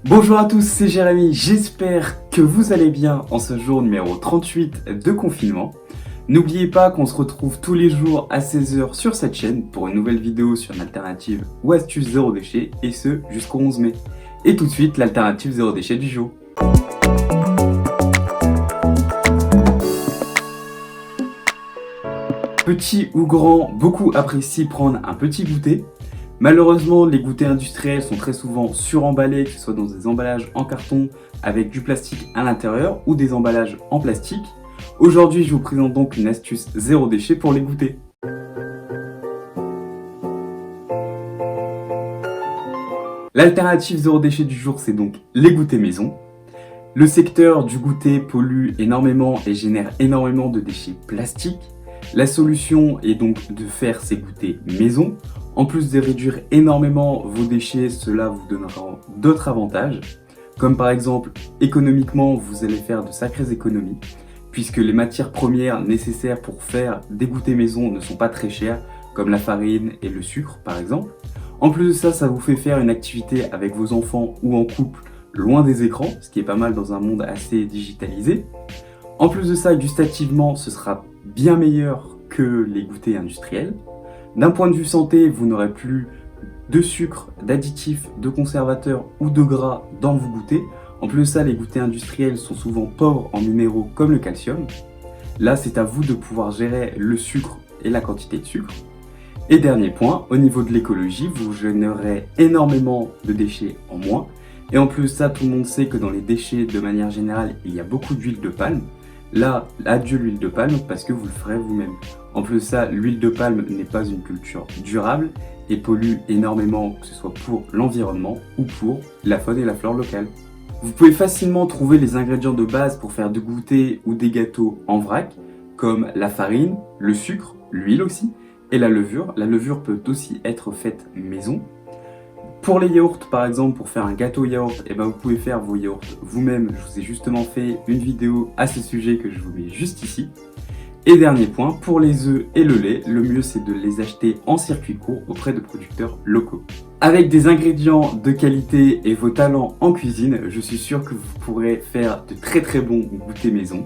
Bonjour à tous, c'est Jérémy, j'espère que vous allez bien en ce jour numéro 38 de confinement. N'oubliez pas qu'on se retrouve tous les jours à 16 h sur cette chaîne pour une nouvelle vidéo sur une alternative ou astuce zéro déchet, et ce jusqu'au 11 mai. Et tout de suite, l'alternative zéro déchet du jour. Petit ou grand, beaucoup apprécient prendre un petit goûter. Malheureusement, les goûters industriels sont très souvent suremballés, que ce soit dans des emballages en carton avec du plastique à l'intérieur ou des emballages en plastique. Aujourd'hui, je vous présente donc une astuce zéro déchet pour les goûters. L'alternative zéro déchet du jour, c'est donc les goûters maison. Le secteur du goûter pollue énormément et génère énormément de déchets plastiques. La solution est donc de faire ces goûters maison. En plus de réduire énormément vos déchets, cela vous donnera d'autres avantages. Comme par exemple, économiquement, vous allez faire de sacrées économies, puisque les matières premières nécessaires pour faire des goûters maison ne sont pas très chères, comme la farine et le sucre par exemple. En plus de ça, ça vous fait faire une activité avec vos enfants ou en couple, loin des écrans, ce qui est pas mal dans un monde assez digitalisé. En plus de ça, gustativement, ce sera bien meilleur que les goûters industriels. D'un point de vue santé, vous n'aurez plus de sucre, d'additifs, de conservateurs ou de gras dans vos goûters. En plus de ça, les goûters industriels sont souvent pauvres en minéraux comme le calcium. Là, c'est à vous de pouvoir gérer le sucre et la quantité de sucre. Et dernier point, au niveau de l'écologie, vous générez énormément de déchets en moins. Et en plus de ça, tout le monde sait que dans les déchets, de manière générale, il y a beaucoup d'huile de palme. Là, adieu l'huile de palme parce que vous le ferez vous-même. En plus de ça, l'huile de palme n'est pas une culture durable et pollue énormément, que ce soit pour l'environnement ou pour la faune et la flore locale. Vous pouvez facilement trouver les ingrédients de base pour faire des goûters ou des gâteaux en vrac, comme la farine, le sucre, l'huile aussi, et la levure. La levure peut aussi être faite maison. Pour les yaourts, par exemple, pour faire un gâteau yaourt, vous pouvez faire vos yaourts vous-même. Je vous ai justement fait une vidéo à ce sujet que je vous mets juste ici. Et dernier point, pour les œufs et le lait, le mieux c'est de les acheter en circuit court auprès de producteurs locaux. Avec des ingrédients de qualité et vos talents en cuisine, je suis sûr que vous pourrez faire de très bons goûters maison.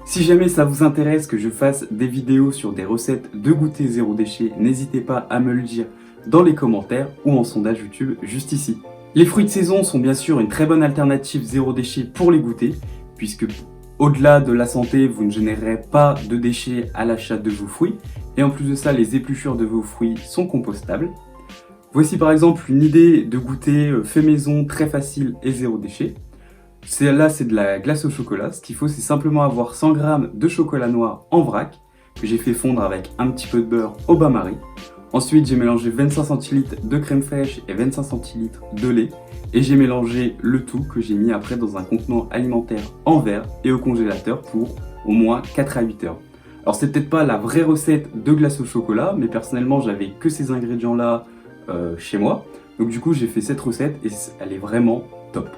Si jamais ça vous intéresse que je fasse des vidéos sur des recettes de goûter zéro déchet, n'hésitez pas à me le dire dans les commentaires ou en sondage YouTube juste ici. Les fruits de saison sont bien sûr une très bonne alternative zéro déchet pour les goûters, puisque au-delà de la santé, vous ne générerez pas de déchets à l'achat de vos fruits, et en plus de ça, les épluchures de vos fruits sont compostables. Voici par exemple une idée de goûter fait maison très facile et zéro déchet. Là, c'est de la glace au chocolat. Ce qu'il faut, c'est simplement avoir 100 g de chocolat noir en vrac, que j'ai fait fondre avec un petit peu de beurre au bain-marie. Ensuite, j'ai mélangé 25 centilitres de crème fraîche et 25 centilitres de lait. Et j'ai mélangé le tout que j'ai mis après dans un contenant alimentaire en verre et au congélateur pour au moins 4 à 8 heures. Alors c'est peut-être pas la vraie recette de glace au chocolat, mais personnellement j'avais que ces ingrédients là chez moi. Donc du coup j'ai fait cette recette et elle est vraiment top.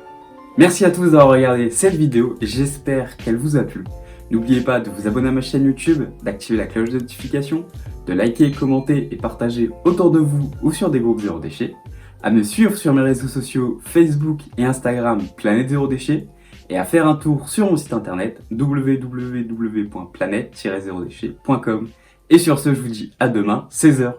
Merci à tous d'avoir regardé cette vidéo et j'espère qu'elle vous a plu. N'oubliez pas de vous abonner à ma chaîne YouTube, d'activer la cloche de notification, de liker, commenter et partager autour de vous ou sur des groupes zéro déchet, à me suivre sur mes réseaux sociaux Facebook et Instagram Planète Zéro Déchet et à faire un tour sur mon site internet www.planète-0déchet.com. Et sur ce, je vous dis à demain, 16 h.